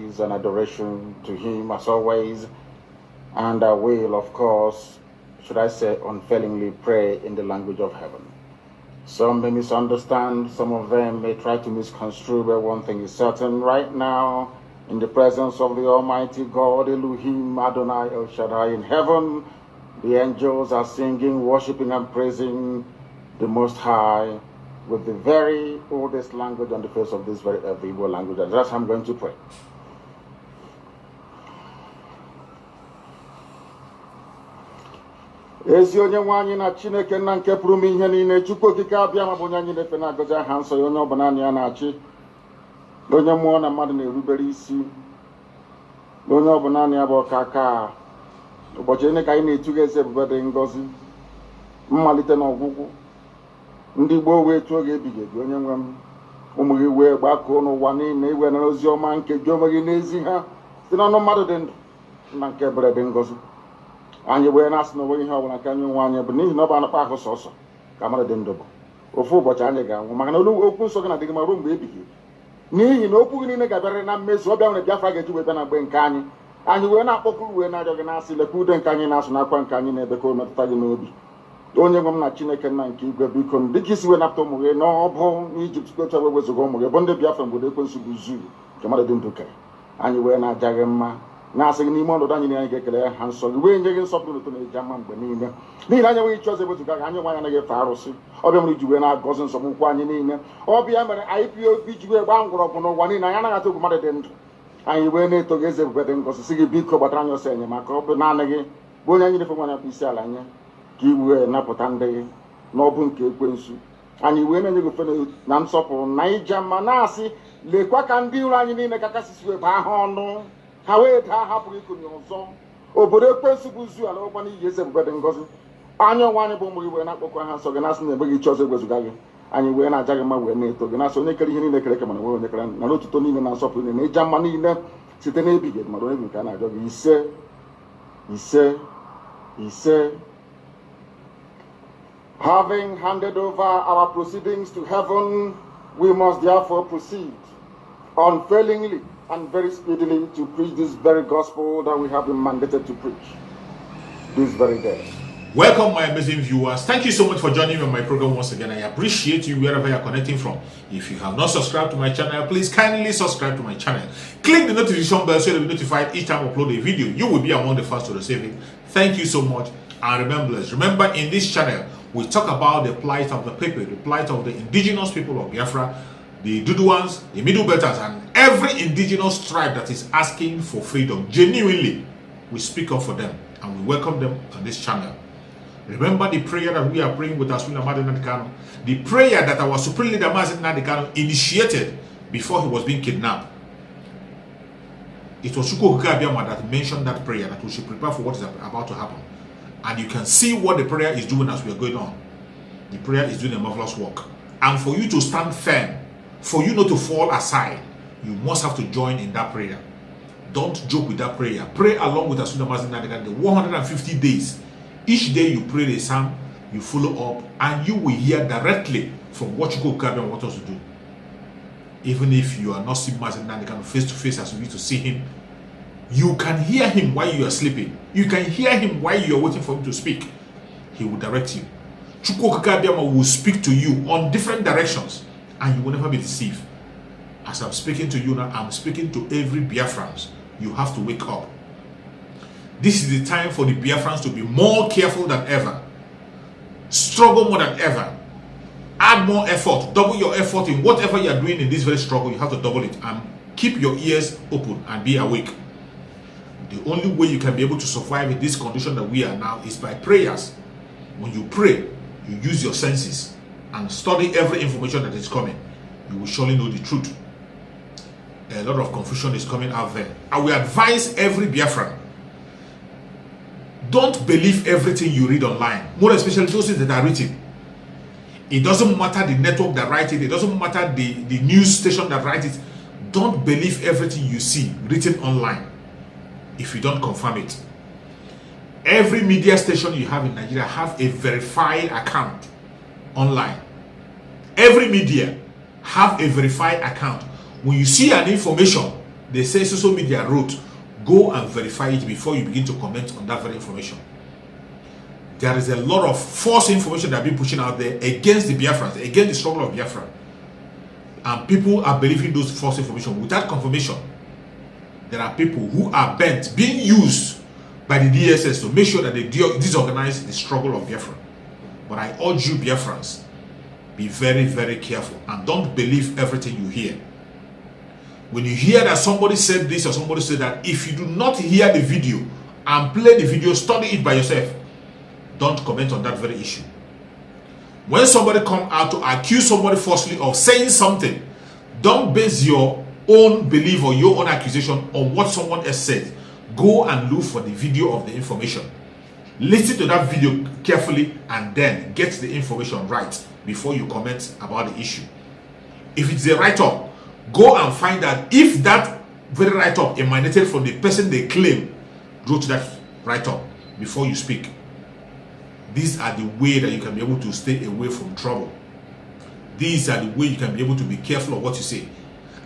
praise and adoration to him as always. And I will, of course, should I say, unfailingly pray in the language of heaven. Some may misunderstand, some of them may try to misconstrue, but one thing is certain right now, in the presence of the Almighty God, Elohim, Adonai, El Shaddai in heaven, the angels are singing, worshiping, and praising the Most High with the very oldest language on the face of this very earth, the Igbo language. And that's how I'm going to pray. Ezi onye nwe anyị na Chineke nna nke pụrụ ime ihe niile, Chukwu okike abịa ma bụ onye anyị na-efe na-agọzi aha nsọ ya, onye ọbụla ya na-achị, onye mmụọ na mmadụ na-erubere isi, onye ọbụla ya bụ ọkaka. Ụbọchị ene ka anyị na-etuga eze ebube dị ngọzi, mmalite na ọgwụgwụ. Ndị Igbo wee tụọ gị ebighị ebi, onye nwe m, ụmụ gị wee gbakọọ n'ụwa niile iwe na ozi ọma nke gị onwe gị n'ezi ha site n'ọnụ mmadụ dị ndụ na nke ebere dị ngọzi. Anyị wee na-asị na onwe ihe ọbụla nke anyị nwe anyị bụ n'ihi na ọ bụ anụkpa ahụ sọsọ ka mmadụ dị ndụ bụ. Ofu ụbọchị anyị ga-anwụ, maka na okwu nsọ gị na-adịghị ma ruo mgbe ebighị ebi. N'ihi na okwu gị niile ga-abịarịrị na mmezu, ọbịa nwere Biafra ga-eji wee bịa na mgbe nke anyị. Anyị wee na-akpọkụ uwe na-arịọ gị na-asị, lekwa ude nke anyị na-asụ n'akwa nke anyị na-ebe ka o metụta gị n'obi. Onye nwe m na Chineke nna nke igwe, biko dịka isi wee napụta ụmụ gị n'ọbụ n'Ijipt kwetu wee wezụga ụmụ gị bụ ndị Biafra mgbe ekwensu bụ zuru nke mmadụ dị ndụ kere. Anyị wee na-aja gị mma, na-asị gị n'ime ọnọdụ anyị anyị ga-ekele ya ha nsọ gị, wee nye gị nsọpụrụ ụtọ na-eji mma mgbe niile. N'ihi na anyị enweghị ịchọ ọzọ ewezuga gị, anyị nwe anyị anaghị efe arụsị. Ọbịa mere iji wee na-agọzi nsogbu nkwa anyị niile. Ọbịa mere IPOB ji wee gbaa mgbọrọgwụ n'ụwa niile, anyị anaghị atụ egwu mmadụ dị ndụ. Anyị wee na-eto gị eze ebube dị ngọzi, sị gị biko gbatara anyị ọsọ enyemaka. Ọ bụ naanị gị bụ onye anyị na-efe nwa na-akpụ isi ala nye ka i wee napụta ndị gị n'ọbụ nke ekwensu. Anyị wee na-enye gị ofe na nsọpụrụ na ija mma, na-asị lekwa ka ndị iro anyị niile ka kasịsi wee baa ha ọnụ, ha wee daa hapụrụ ikonye ọzọ. Obodo ekwensu bụ zu ala ọkwa n'ihi eze ebube dị ngọzi. Anya ọnwa anyị bụ ụmụ gị wee na-akpọkọ ha nsọ gị, na-asị na ebeghị iche ọzọ egwezuga gị. Anyị wee na-aja gị mma wee na-eto gị, na-asị onye kere ihe niile kere eke mana nwere onye kere na n'otuto niile na nsọpụrụ niile na ịja mma niile site n'ebighị ebi, mara onye nke a na-ajọ gị. Ise ise ise. Having handed over our proceedings to heaven, we must therefore proceed unfailingly and very speedily to preach this very gospel that we have been mandated to preach this very day. Welcome, my amazing viewers. Thank you so much for joining me on my program once again. I appreciate you wherever you're connecting from. If you have not subscribed to my channel, please kindly subscribe to my channel. Click the notification bell so you'll be notified each time I upload a video. You will be among the first to receive it. Thank you so much. And remember, in this channel, we talk about the plight of the people, the plight of the indigenous people of Biafra, the Duduans, the Middle Belters, and every indigenous tribe that is asking for freedom. Genuinely, we speak up for them and we welcome them on this channel. Remember the prayer that we are praying with Unimaginable Nnamdi Kanu, the prayer that our Supreme Leader Mazi Nnamdi Kanu initiated before he was being kidnapped. It was Chukwu okike abịa that mentioned that prayer, that we should prepare for what is about to happen. And you can see what the prayer is doing as we are going on. The prayer is doing a marvelous work. And for you to stand firm, for you not to fall aside, you must have to join in that prayer. Don't joke with that prayer. Pray along with Asuna Mazi Nnamdi Kanu the 150 days. Each day you pray the psalm, you follow up, and you will hear directly from what Chukwu okike abịa wants us to do. Even if you are not seeing Mazi Nnamdi Kanu face to face as you used to see him, you can hear him while you are sleeping. You can hear him while you are waiting for him to speak. He will direct you. Chukwu okike abịa will speak to you on different directions, and you will never be deceived. As I'm speaking to you now, I'm speaking to every Biafrans. You have to wake up. This is the time for the Biafrans to be more careful than ever. Struggle more than ever. Add more effort. Double your effort in whatever you are doing in this very struggle. You have to double it and keep your ears open and be awake. The only way you can be able to survive in this condition that we are now is by prayers. When you pray, you use your senses and study every information that is coming. You will surely know the truth. A lot of confusion is coming out there. I will advise every Biafran, don't believe everything you read online, more especially those things that are written. It doesn't matter the network that writes it, it doesn't matter the news station that writes it. Don't believe everything you see written online if you don't confirm it. Every media station you have in Nigeria have a verified account online. Every media have a verified account. When you see an information they say social media wrote, go and verify it before you begin to comment on that very information. There is a lot of false information that have been pushing out there against the Biafrans, against the struggle of Biafra. And people are believing those false information without confirmation. There are people who are bent, being used by the DSS to make sure that they disorganize the struggle of Biafra. But I urge you, Biafrans, be very, very careful and don't believe everything you hear. When you hear that somebody said this or somebody said that, if you do not hear the video and play the video, study it by yourself, don't comment on that very issue. When somebody comes out to accuse somebody falsely of saying something, don't base your own belief or your own accusation on what someone else said. Go and look for the video of the information. Listen to that video carefully and then get the information right before you comment about the issue. If it's a write-up, go and find out if that very write-up emanated from the person they claim wrote that write-up before you speak. These are the way that you can be able to stay away from trouble. These are the way you can be able to be careful of what you say.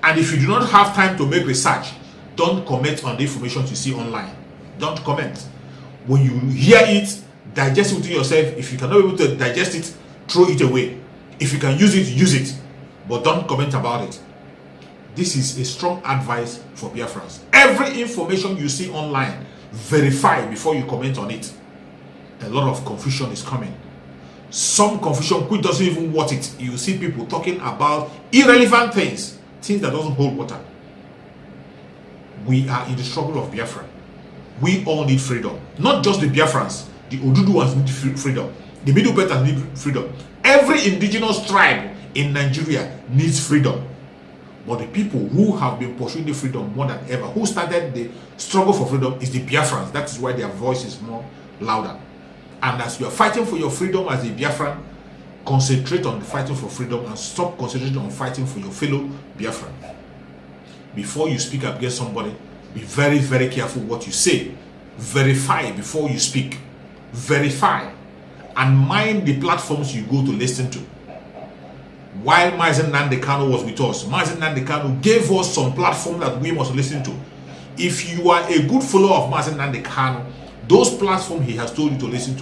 And if you do not have time to make research, don't comment on the information you see online. Don't comment. When you hear it, digest it within yourself. If you cannot be able to digest it, throw it away. If you can use it, use it. But don't comment about it. This is a strong advice for Biafrans. Every information you see online, verify before you comment on it. A lot of confusion is coming. Some confusion which doesn't even worth it. You see people talking about irrelevant things, things that doesn't hold water. We are in the struggle of Biafra. We all need freedom. Not just the Biafrans. The Oduduwans need freedom. The Middle Belters need freedom. Every indigenous tribe in Nigeria needs freedom. But the people who have been pursuing the freedom more than ever, who started the struggle for freedom, is the Biafrans. That is why their voice is more louder. And as you are fighting for your freedom as a Biafran, concentrate on the fighting for freedom and stop concentrating on fighting for your fellow Biafran. Before you speak against somebody, be very, very careful what you say. Verify before you speak. Verify. And mind the platforms you go to listen to. While Mazi Nnamdi Kanu was with us, Mazi Nnamdi Kanu gave us some platform that we must listen to. If you are a good follower of Mazi Nnamdi Kanu, those platforms he has told you to listen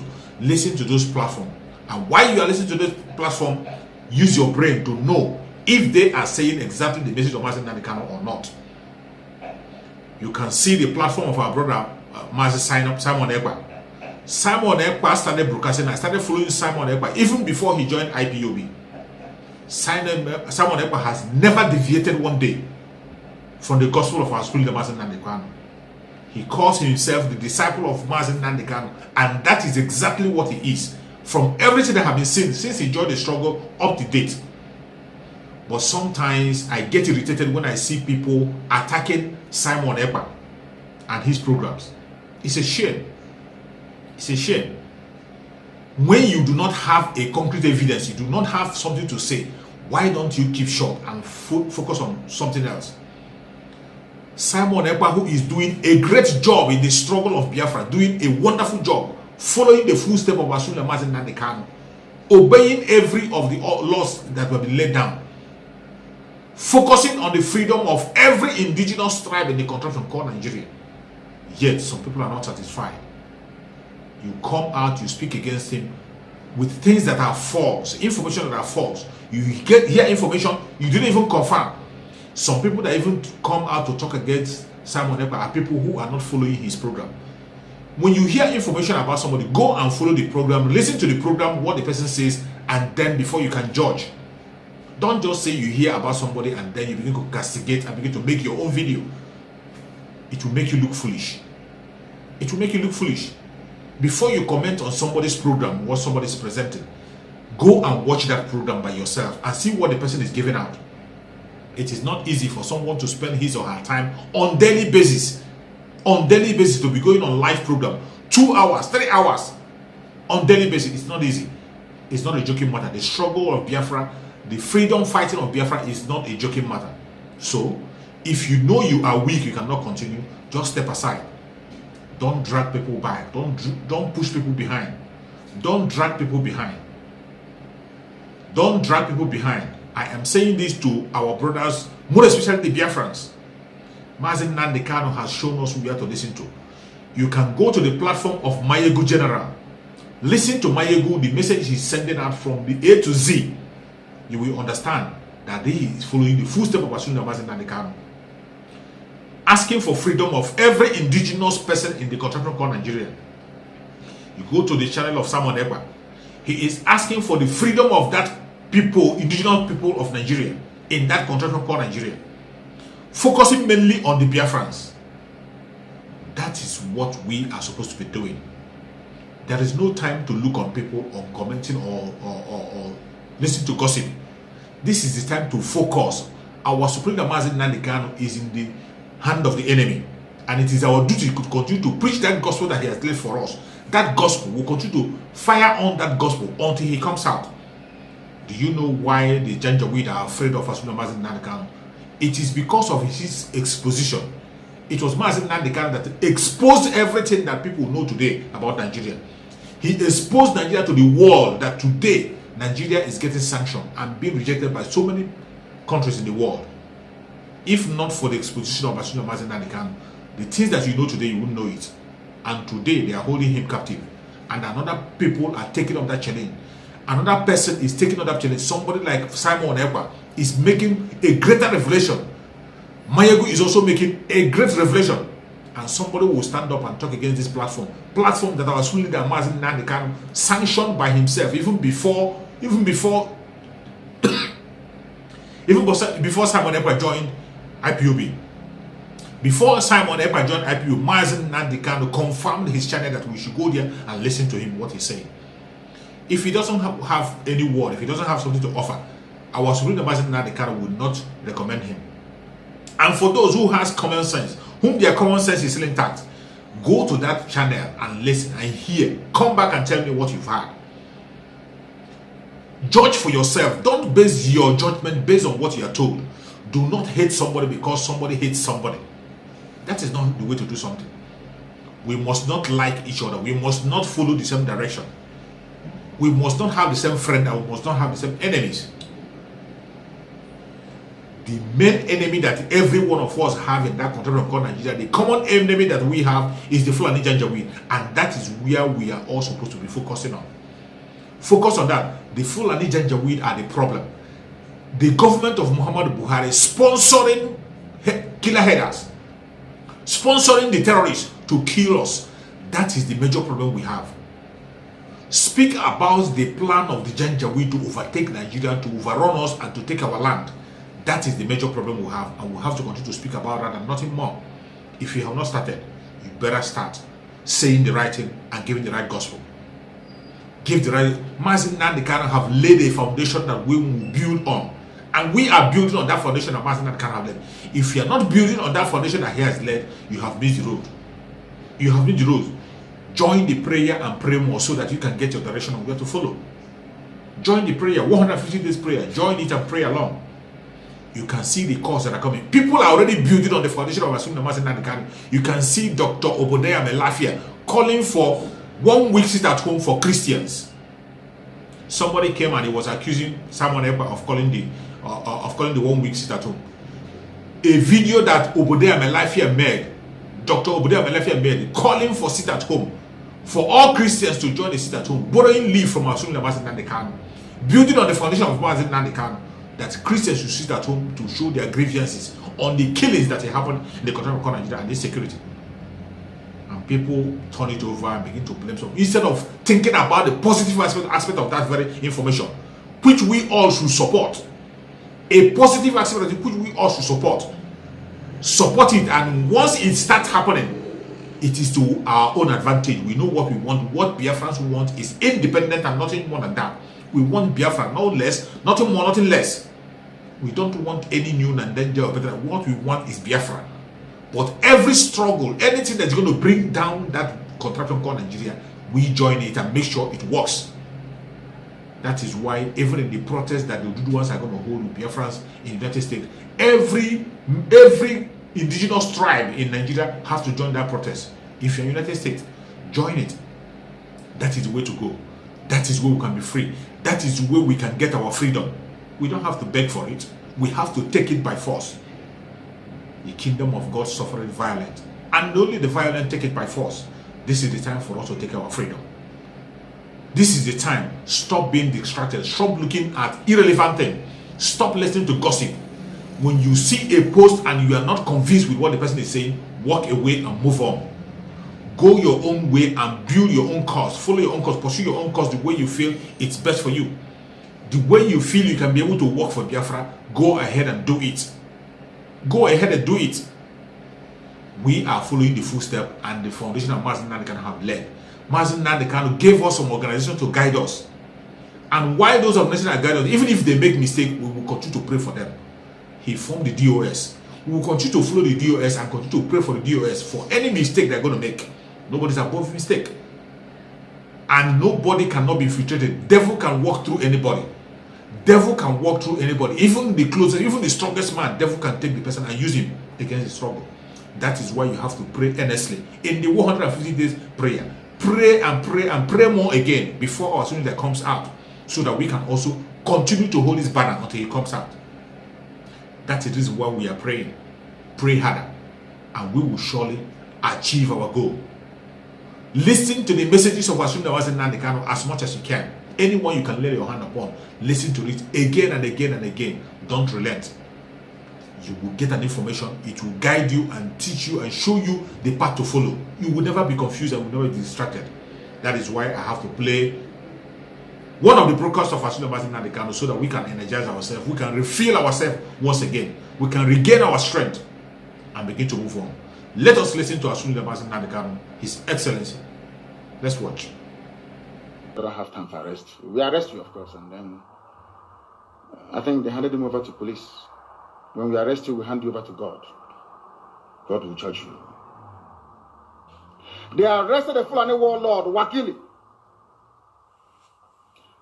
to those platforms. And while you are listening to this platform, use your brain to know if they are saying exactly the message of Mazi Nnamdi Kanu or not. You can see the platform of our brother Mazi Simon Ekpa. Simon Ekpa started broadcasting. I started following Simon Ekpa even before he joined IPOB. Simon Ekpa has never deviated one day from the gospel of our school leader Mazi Nnamdi Kanu. He calls himself the disciple of Mazi Nnamdi Kanu, and that is exactly what he is. From everything that have been seen since he joined the struggle up to date. But sometimes I get irritated when I see people attacking Simon Ekpa and his programs. It's a shame. It's a shame. When you do not have a concrete evidence, you do not have something to say, why don't you keep short and focus on something else? Simon Ekpa, who is doing a great job in the struggle of Biafra, doing a wonderful job, following the footstep of Asuna Mazi Nnamdi Kanu, obeying every of the laws that will be laid down, focusing on the freedom of every indigenous tribe in the contraption called Nigeria. Yet some people are not satisfied. You come out, you speak against him with things that are false, information that are false. You hear information you didn't even confirm. Some people that even come out to talk against Simon Ekpa are people who are not following his program. When you hear information about somebody, go and follow the program, listen to the program, what the person says, and then before you can judge. Don't just say you hear about somebody and then you begin to castigate and begin to make your own video. It will make you look foolish. It will make you look foolish. Before you comment on somebody's program, what somebody is presenting, go and watch that program by yourself and see what the person is giving out. It is not easy for someone to spend his or her time on daily basis. On daily basis to be going on live program 2 hours, 3 hours on daily basis. It's not easy. It's not a joking matter. The struggle of Biafra, the freedom fighting of Biafra is not a joking matter. So if you know you are weak, you cannot continue, just step aside. Don't drag people back. Don't push people behind. Don't drag people behind. Don't drag people behind. I am saying this to our brothers, more especially the Biafrans. Mazi Nnamdi Kanu has shown us where to listen to. You can go to the platform of Mayegu General. Listen to Mayegu, the message he's sending out from the A to Z. You will understand that he is following the footsteps of Mazi Nnamdi Kanu. Asking for freedom of every indigenous person in the contraction called Nigeria. You go to the channel of Simon Ekpa. He is asking for the freedom of that people, indigenous people of Nigeria, in that contraction called Nigeria. Focusing mainly on the Biafrans. That is what we are supposed to be doing. There is no time to look on people or commenting or listen to gossip. This is the time to focus. Our Supreme Mazi Nnamdi Kanu is in the hand of the enemy, and it is our duty to continue to preach that gospel that he has laid for us. That gospel will continue to fire on that gospel until he comes out. Do you know why the Janjaweed are afraid of Supreme Mazi Nnamdi Kanu? It is because of his exposition. It was Mazi Nnamdi Kanu that exposed everything that people know today about Nigeria. He exposed Nigeria to the world, that today Nigeria is getting sanctioned and being rejected by so many countries in the world. If not for the exposition of Mazi Nnamdi Kanu, the things that you know today, you wouldn't know it. And today they are holding him captive. And another people are taking up that challenge. Another person is taking up that challenge. Somebody like Simon Ekpa is making a greater revelation. Mayegu is also making a great revelation. And somebody will stand up and talk against this platform. Platform that was fully that Mazi Nnamdi Kanu sanctioned by himself even before Simon Ekpa joined IPOB. Before Simon Ekpa joined IPOB, Mazi Nnamdi Kanu confirmed his channel that we should go there and listen to him, what he's saying. If he doesn't have any word, if he doesn't have something to offer, our Supreme Mazi Nnamdi Kanu would not recommend him. And for those who has common sense, whom their common sense is still intact, go to that channel and listen and hear. Come back and tell me what you've heard. Judge for yourself. Don't base your judgment based on what you are told. Do not hate somebody because somebody hates somebody. That is not the way to do something. We must not like each other. We must not follow the same direction. We must not have the same friend, and we must not have the same enemies. The main enemy that every one of us have in that country called Nigeria, the common enemy that we have is the Fulani Janjaweed, and that is where we are all supposed to be focusing on. Focus on that. The Fulani Janjaweed are the problem. The government of Muhammad Buhari sponsoring killer headers, sponsoring the terrorists to kill us. That is the major problem we have. Speak about the plan of the Janjaweed to overtake Nigeria, to overrun us and to take our land. That is the major problem we have, and we have to continue to speak about that and nothing more. If you have not started, you better start saying the right thing and giving the right gospel. Give the right. Mazi Nnamdi Kanu have laid a foundation that we will build on, and we are building on that foundation that Mazi Nnamdi Kanu have laid. If you are not building on that foundation that he has laid, you have missed the road. You have missed the road. Join the prayer and pray more so that you can get your direction on where to follow. Join the prayer, 150 days prayer. Join it and pray along. You can see the cause that are coming. People are already building on the foundation of Mazi Nnamdi Kanu. You can see Dr. Obadiah Melafia calling for 1 week sit at home for Christians. Somebody came and he was accusing Simon Ekpa of calling the 1 week sit at home. A video that Obadiah Melafia made, Dr. Obadiah Melafia made, calling for sit at home, for all Christians to join the sit at home, borrowing leave from Mazi Nnamdi Kanu, building on the foundation of Mazi Nnamdi Kanu, that Christians should sit at home to show their grievances on the killings that happened in the country of Nigeria and insecurity. And people turn it over and begin to blame someone instead of thinking about the positive aspect of that very information, which we all should support. A positive aspect of it, which we all should support. Support it, and once it starts happening, it is to our own advantage. We know what we want. What Biafrans want is independent and nothing more than that. We want Biafra, no less, nothing more, nothing less. We don't want any new Nigeria or better. What we want is Biafra. But every struggle, anything that's going to bring down that contraction called Nigeria, we join it and make sure it works. That is why even in the protest that the Duduans are going to hold with Biafrans in the United States, every indigenous tribe in Nigeria has to join that protest. If you're in the United States, join it. That is the way to go. That is where we can be free. That is where we can get our freedom. We don't have to beg for it. We have to take it by force. The kingdom of God suffered violence, and only the violent take it by force. This is the time for us to take our freedom. This is the time. Stop being distracted. Stop looking at irrelevant things. Stop listening to gossip. When you see a post and you are not convinced with what the person is saying, walk away and move on. Go your own way and build your own cause. Follow your own cause. Pursue your own cause the way you feel it's best for you. The way you feel you can be able to work for Biafra, go ahead and do it. Go ahead and do it. We are following the footstep and the foundation of Mazi Nnamdi Kanu have led. Mazi Nnamdi Kanu gave us some organization to guide us. And while those organizations are guiding us, even if they make mistakes, we will continue to pray for them. He formed the DOS. We will continue to follow the DOS and continue to pray for the DOS for any mistake they're going to make. Nobody's above mistake. And nobody cannot be infiltrated. Devil can walk through anybody. Devil can walk through anybody. Even the closest, even the strongest man, devil can take the person and use him against the struggle. That is why you have to pray earnestly. In the 150 days prayer, pray and pray and pray more again before our student that comes out, so that we can also continue to hold his banner until he comes out. That is the reason why we are praying. Pray harder, and we will surely achieve our goal. Listen to the messages of our student Mazi Nnamdi Kanu as much as you can. Anyone you can lay your hand upon, listen to it again and again and again. Don't relent. You will get an information. It will guide you and teach you and show you the path to follow. You will never be confused and will never be distracted. That is why I have to play one of the broadcasts of our student Mazi Nnamdi Kanu so that we can energize ourselves. We can refill ourselves once again. We can regain our strength and begin to move on. Let us listen to our student Mazi Nnamdi Kanu, His Excellency. Let's watch. I don't have time for arrest. We arrest you, of course, and then I think they handed him over to police. When we arrest you, we hand you over to God. God will judge you. They arrested the fulani warlord, Wakili.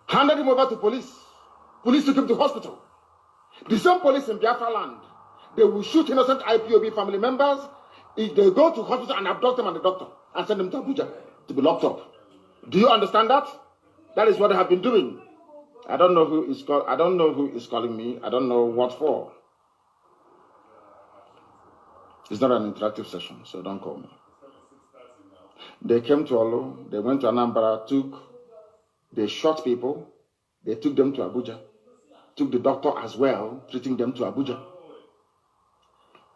Handed him over to police. Police took him to hospital. The same police in Biafra land, they will shoot innocent IPOB family members if they go to hospital and abduct them and the doctor and send them to Abuja to be locked up. Do you understand that? That is what they have been doing. I don't know who is called. I don't know who is calling me. I don't know what for. It's not an interactive session, so don't call me. They came to Olo. They went to Anambra. They shot people. They took them to Abuja. Took the doctor as well, treating them to Abuja.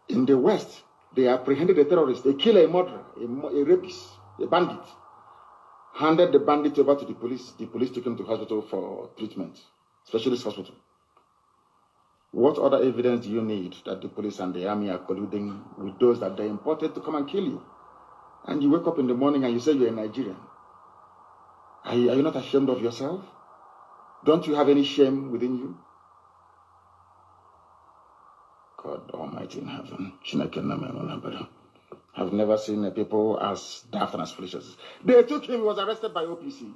In the West, they apprehended a terrorist. They killed a murderer, a rapist, a bandit. Handed the bandit over to the police. The police took him to hospital for treatment, specialist hospital. What other evidence do you need that the police and the army are colluding with those that they imported to come and kill you? And you wake up in the morning and you say you're a Nigerian. Are you not ashamed of yourself? Don't you have any shame within you? God Almighty in heaven. I've never seen people as daft and as foolish as this. They took him, he was arrested by OPC.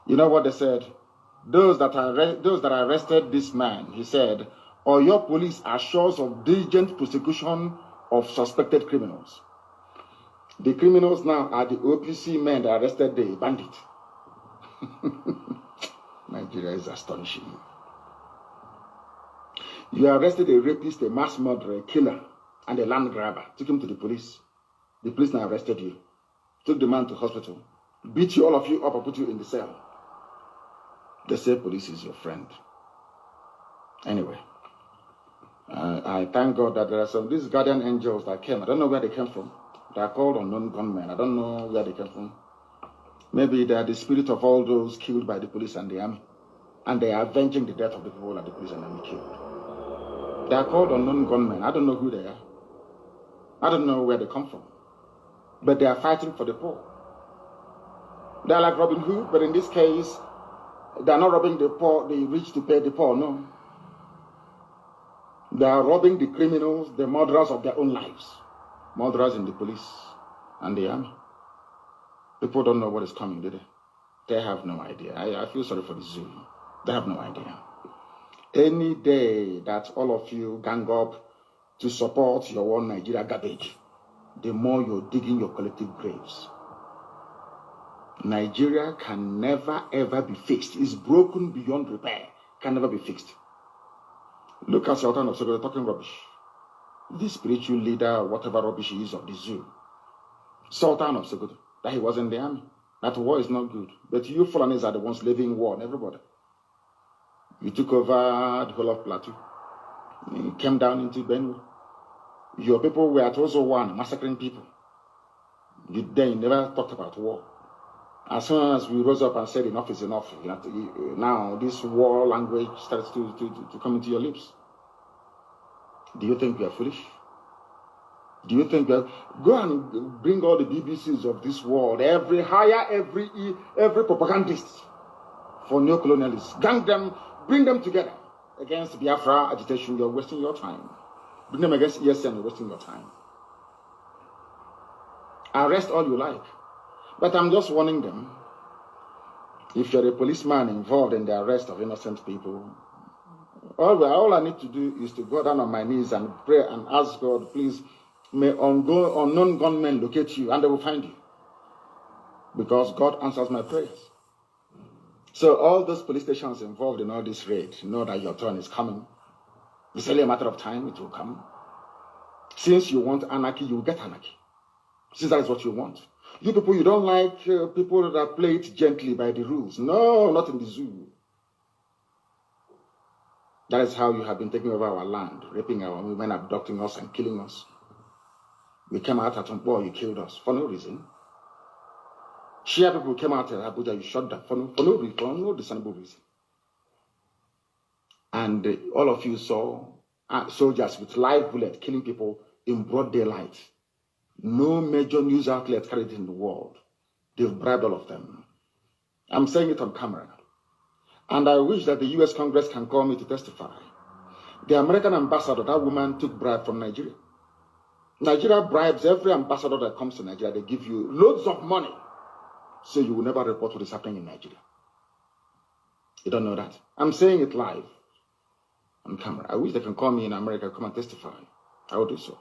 You know what they said? Those that arrested this man, he said, or your police assures of diligent prosecution of suspected criminals. The criminals now are the OPC men that arrested the bandit. Nigeria is astonishing. You arrested a rapist, a mass murderer, a killer, and a land grabber. Took him to the police. The police now arrested you. Took the man to hospital. Beat you, all of you up, and put you in the cell. They say police is your friend. Anyway, I thank God that there are some these guardian angels that came. I don't know where they came from. They are called unknown gunmen. I don't know where they came from. Maybe they are the spirit of all those killed by the police and the army. And they are avenging the death of the people that the police and the army killed. They are called unknown gunmen. I don't know who they are. I don't know where they come from. But they are fighting for the poor. They are like Robin Hood, but in this case, they are not robbing the poor, the rich to pay the poor, no. They are robbing the criminals, the murderers of their own lives. Murderers in the police and the army. People don't know what is coming, do they? They have no idea. I feel sorry for the zoo. They have no idea. Any day that all of you gang up to support your own Nigeria garbage, the more you're digging your collective graves. Nigeria can never ever be fixed. It's broken beyond repair. Can never be fixed. Look at Sultan of Sokoto talking rubbish. This spiritual leader, whatever rubbish he is of the zoo. Sultan of Sokoto, that he was in the army. That war is not good. But you Fulanis are the ones living war on everybody. You took over the whole of Plateau. You came down into Benue. Your people were at also one, massacring people. You never talked about war. As soon as we rose up and said enough is enough, now this war language starts to come into your lips. Do you think we are foolish? Do you think that go and bring all the BBCs of this world, hire every propagandist for neocolonialists, gang them, bring them together against Biafra agitation? You're wasting your time. Bring them against ESN, you're wasting your time. Arrest all you like. But I'm just warning them, if you're a policeman involved in the arrest of innocent people, all I need to do is to go down on my knees and pray and ask God, please, may unknown gunmen locate you and they will find you. Because God answers my prayers. So all those police stations involved in all this raid know that your turn is coming. It's only a matter of time, it will come. Since you want anarchy, you will get anarchy. Since that is what you want. You people, you don't like people that play it gently by the rules. No, not in the zoo. That is how you have been taking over our land, raping our women, abducting us and killing us. We came out at Umpo, you killed us for no reason. Shia people came out at Abuja, you shot them for no discernible reason. And all of you saw soldiers with live bullets killing people in broad daylight. No major news outlet carried it in the world. They've bribed all of them. I'm saying it on camera. And I wish that the US Congress can call me to testify. The American ambassador, that woman took bribe from Nigeria. Nigeria bribes every ambassador that comes to Nigeria. They give you loads of money, so you will never report what is happening in Nigeria. You don't know that. I'm saying it live on camera. I wish they can call me in America, come and testify. I will do so.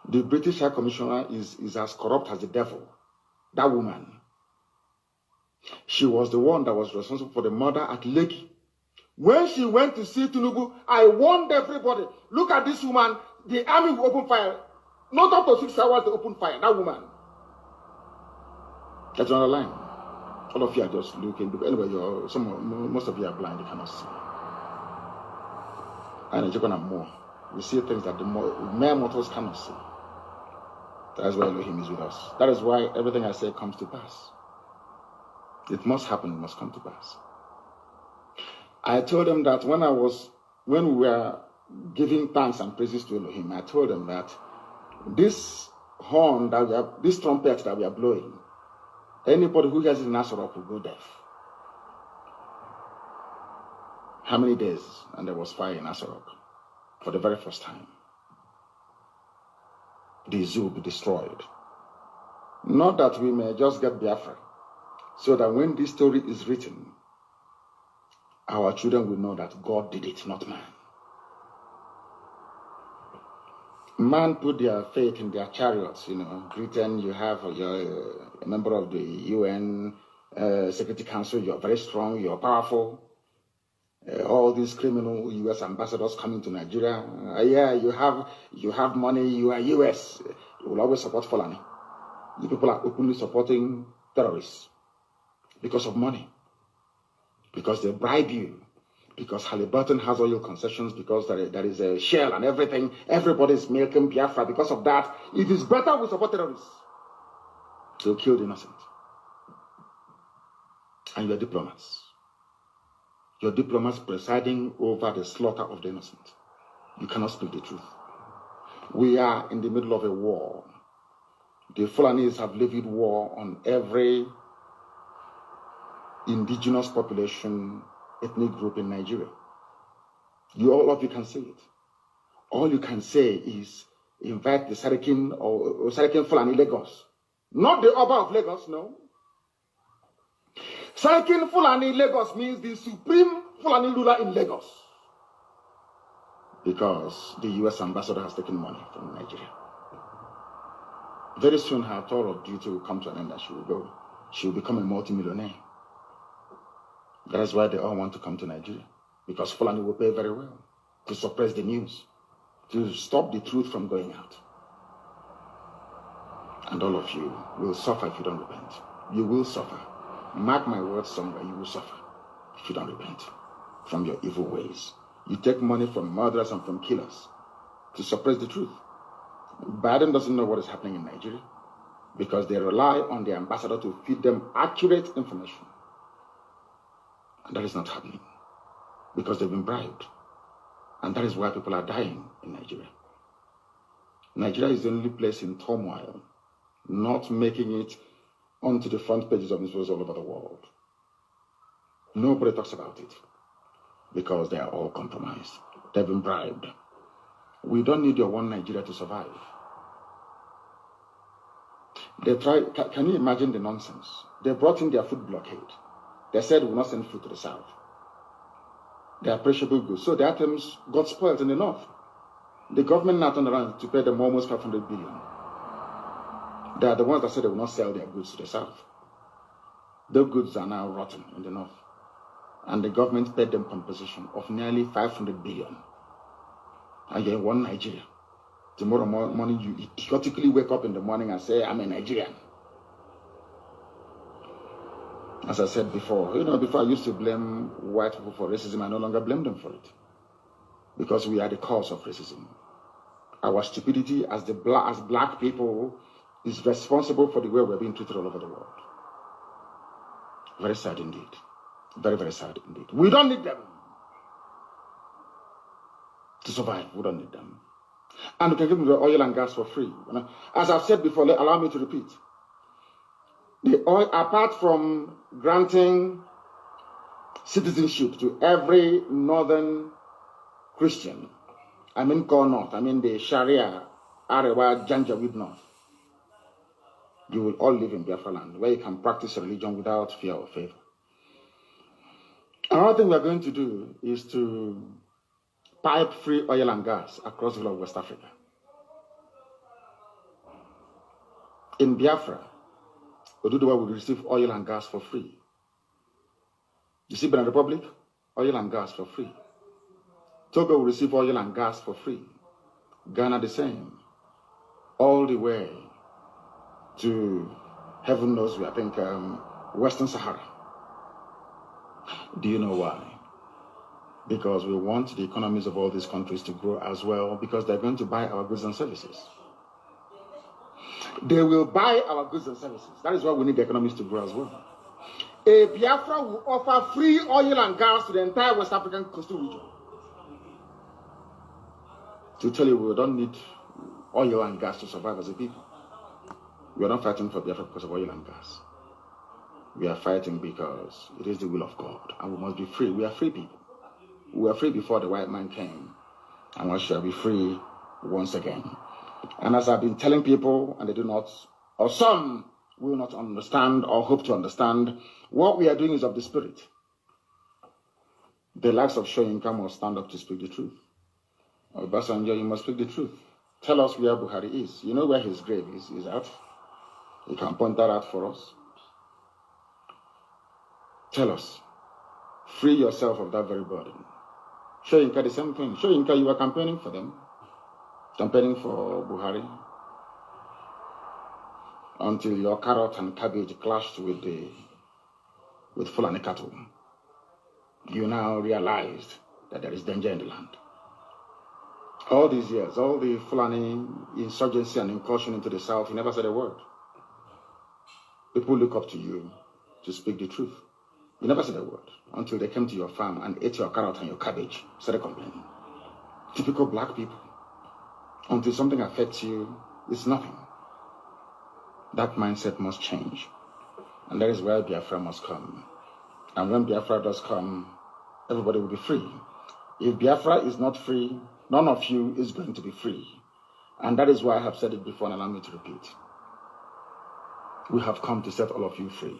The British High Commissioner is as corrupt as the devil. That woman. She was the one that was responsible for the murder at Lekki. When she went to see Tinubu, I warned everybody, look at this woman, the army will open fire. Not up to 6 hours, they open fire. That woman. That's another line. All of you are just looking. Anyway, most of you are blind, you cannot see. And you're gonna more. We see things that the mere mortals cannot see. That is why Elohim is with us. That is why everything I say comes to pass. It must happen, it must come to pass. I told them that when we were giving thanks and praises to Elohim, I told them that this horn this trumpet that we are blowing, anybody who hears it in Nasarok will go deaf. How many days? And there was fire in Nasarok for the very first time. The zoo will be destroyed. Not that we may just get Biafra, so that when this story is written, our children will know that God did it, not man. Man put their faith in their chariots, Britain, you have you're a member of the UN Security Council, you're very strong, you're powerful. All these criminal US ambassadors coming to Nigeria, yeah, you have money, you are US, you will always support Fulani. You people are openly supporting terrorists because of money, because they bribe you, because Halliburton has oil concessions, because there is a Shell and everything. Everybody's milking Biafra. Because of that, it is better we support terrorists. They'll kill the innocent. And you're diplomats. You're diplomats presiding over the slaughter of the innocent. You cannot speak the truth. We are in the middle of a war. The Fulanis have levied war on every indigenous population, ethnic group in Nigeria. All of you can say it. All you can say is invite the Sarikin or Sarikin Fulani Lagos. Not the Oba of Lagos, no. Sarikin Fulani Lagos means the supreme Fulani ruler in Lagos. Because the US ambassador has taken money from Nigeria. Very soon her tour of duty will come to an end and she will go. She will become a multimillionaire. That is why they all want to come to Nigeria. because Fulani will pay very well to suppress the news, to stop the truth from going out. And all of you will suffer if you don't repent. You will suffer. Mark my words somewhere, you will suffer if you don't repent from your evil ways. You take money from murderers and from killers to suppress the truth. Biden doesn't know what is happening in Nigeria because they rely on the ambassador to feed them accurate information. And that is not happening because they've been bribed. And that is why people are dying in Nigeria. Nigeria is the only place in turmoil, not making it onto the front pages of newspapers all over the world. Nobody talks about it because they are all compromised. They've been bribed. We don't need your one Nigeria to survive. They try, can you imagine the nonsense? They brought in their food blockade. They said we will not send food to the south. They are perishable goods. So the items got spoiled in the north. The government now turned around to pay them almost 500 billion. They are the ones that said they will not sell their goods to the south. Their goods are now rotten in the north. And the government paid them compensation of nearly 500 billion. And you're in one Nigeria. Tomorrow morning, you idiotically wake up in the morning and say, I'm a Nigerian. As I said before, before I used to blame white people for racism, I no longer blame them for it. Because we are the cause of racism. Our stupidity as black people is responsible for the way we're being treated all over the world. Very sad indeed. Very, very sad indeed. We don't need them to survive. We don't need them. And we can give them the oil and gas for free. As I've said before, allow me to repeat. The oil, apart from granting citizenship to every northern Christian, I mean Core North, I mean the Sharia, Arewa, Janjaweed North, you will all live in Biafra land, where you can practice religion without fear or favor. Another thing we are going to do is to pipe free oil and gas across the whole of West Africa. In Biafra, Oduduwa will receive oil and gas for free. You see, Benin Republic, oil and gas for free. Togo will receive oil and gas for free. Ghana the same. All the way to, heaven knows where, I think, Western Sahara. Do you know why? Because we want the economies of all these countries to grow as well, because they're going to buy our goods and services. They will buy our goods and services. That is why we need the economies to grow as well. A Biafra will offer free oil and gas to the entire West African coastal region. To tell you, we don't need oil and gas to survive as a people. We are not fighting for Biafra because of oil and gas. We are fighting because it is the will of God, and we must be free. We are free people. We were free before the white man came, and we shall be free once again. And as I've been telling people, and they do not, or some will not understand or hope to understand, what we are doing is of the spirit. The likes of Shoyinka must stand up to speak the truth. Obasanjo, you must speak the truth. Tell us where Buhari is. You know where his grave is? Is out. You can point that out for us. Tell us. Free yourself of that very burden. Shoyinka, the same thing. Shoyinka, you were campaigning for them. Campaigning for Buhari. Until your carrot and cabbage clashed with Fulani cattle. You now realized that there is danger in the land. All these years, all the Fulani insurgency and incursion into the south, you never said a word. People look up to you to speak the truth. You never said a word until they came to your farm and ate your carrot and your cabbage, started complaining. Typical black people. Until something affects you, it's nothing. That mindset must change. And that is where Biafra must come. And when Biafra does come, everybody will be free. If Biafra is not free, none of you is going to be free. And that is why I have said it before, and allow me to repeat. We have come to set all of you free.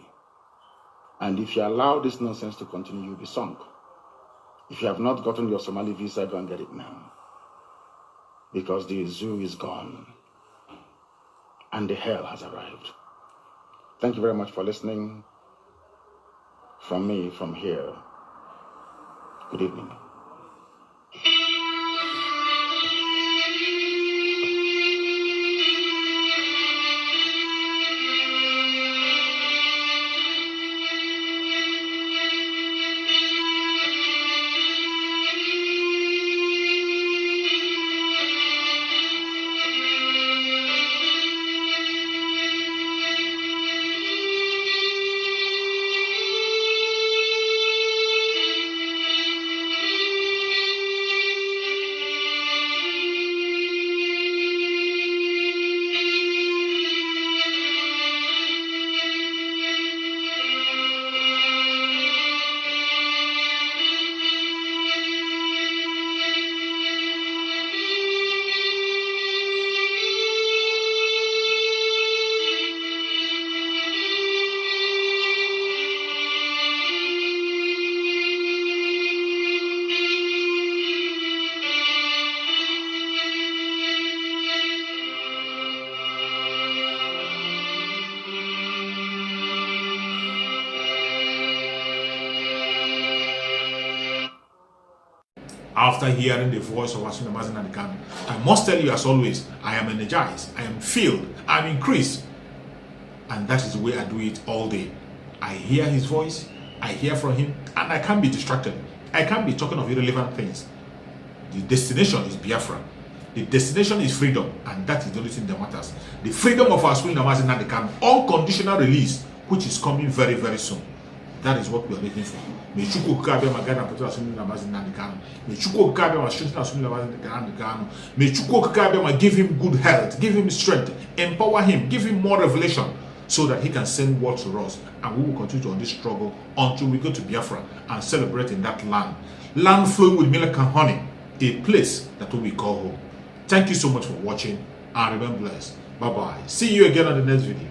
And if you allow this nonsense to continue, you'll be sunk. If you have not gotten your Somali visa, go and get it now. Because the zoo is gone. And the hell has arrived. Thank you very much for listening. From me, from here, Good evening. After hearing the voice of Unimaginable MAZI NNAMDI KANU, I must tell you, as always, I am energized, I am filled, I am increased. And that is the way I do it all day. I hear his voice, I hear from him, and I can't be distracted. I can't be talking of irrelevant things. The destination is Biafra. The destination is freedom, and that is the only thing that matters. The freedom of our Unimaginable MAZI NNAMDI KANU, unconditional release, which is coming very, very soon. That is what we are waiting for. May Chukwu Kabe Magana Put Unimaginable MAZI NNAMDI KANU. May Chukwu Kabe strengthen Unimaginable MAZI NNAMDI KANU. May Chukwu Kabe give him good health, give him strength, empower him, give him more revelation, so that he can send word to us, and we will continue on this struggle until we go to Biafra and celebrate in that land. Land flowing with milk and honey, a place that we call home. Thank you so much for watching, and remain blessed. Bye-bye. See you again on the next video.